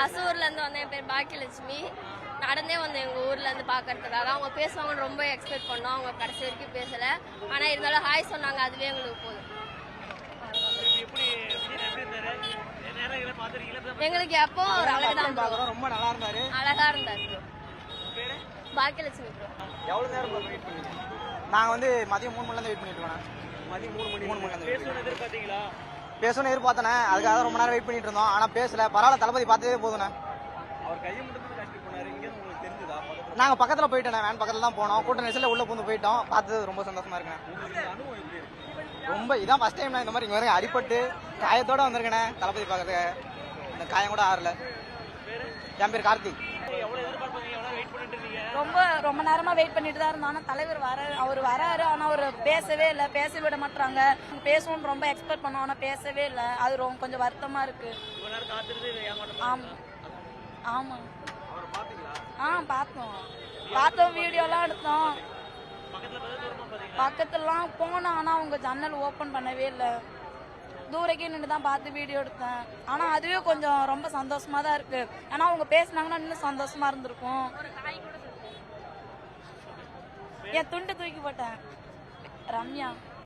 அசூர்ல இருந்து வந்தேன். என் பேர் பாக்கியலட்சுமி. நடந்தே வந்து எங்க ஊர்ல இருந்து பாக்கிறதுக்காக. அவங்க பேசுவாங்கன்னு ரொம்ப எக்ஸ்பெக்ட் பண்ணோம். அவங்க கடைசி வரைக்கும் பேசல. ஆனா இருந்தாலும் ஹாய் சொன்னாங்க, அதுவே எங்களுக்கு போதும். எங்களுக்கு எப்போ ஒரு அழகுதான், ரொம்ப நல்லா இருந்தாரு, அழகா இருந்தாரு. பாக்கியலட்சுமி ப்ரோ. எவ்வளவு நேரம் வெயிட் பண்ணீங்க? நாங்க வந்து மதியம் 3 மணில இருந்து வெயிட் பண்ணிட்டு இருக்கோம். மதியம் 3 மணில பேசணும்னு எதிர்பார்த்தனே, அதுக்காக ரொம்ப நேரம் வெயிட் பண்ணிட்டு இருந்தோம். ஆனா பேசல. பரவாயில்ல, தளபதி பார்த்ததே போதுண்ணே. அவர் கையை மட்டும் கட்டி போனாரு. இங்க உங்களுக்கு தெரிஞ்சதா? நாங்க பக்கத்துல போயிட்டோம், வேன் பக்கத்துல தான் போனோம். கூட்ட நெரிசல்ல உள்ள பூந்து போயிட்டோம். பார்த்தது ரொம்ப சந்தோஷமா இருக்குண்ணே. ரொம்ப இதான் ஃபர்ஸ்ட் டைம் நான் இந்த மாதிரி இங்க வரைக்கும் அடிபட்டு காயத்தோட வந்திருக்கேனே தளபதி பார்க்கறதுக்கு. இந்த காயம் கூட ஆறல. என் பேர் கார்த்திக். ரொம்ப நேரமா வெயிட் பண்ணிட்டு தான் இருந்தோம். ஆனா தலைவர் அவர் வராரு, ஆனா அவர் பேசவே இல்லை, பேச விட மாட்டாங்க. பேசணும்னு ரொம்ப எக்ஸ்பெக்ட் பண்ணோம், ஆனா பேசவே இல்லை. அது ரொம்ப கொஞ்சம் வருத்தமா இருக்கு. ஆமா ஆமா பார்த்தோம், வீடியோலாம் எடுத்தோம். பக்கத்துலாம் போனோம், ஆனா அவங்க ஜன்னல் ஓபன் பண்ணவே இல்லை. தூரக்கே நின்று தான் பார்த்து வீடியோ எடுத்தேன். ஆனா அதுவே கொஞ்சம் ரொம்ப சந்தோஷமா தான் இருக்கு. ஏன்னா அவங்க பேசினாங்கன்னா இன்னும் சந்தோஷமா இருந்திருக்கும். என் துண்டு தூக்கி போட்டேன். ரம்யா.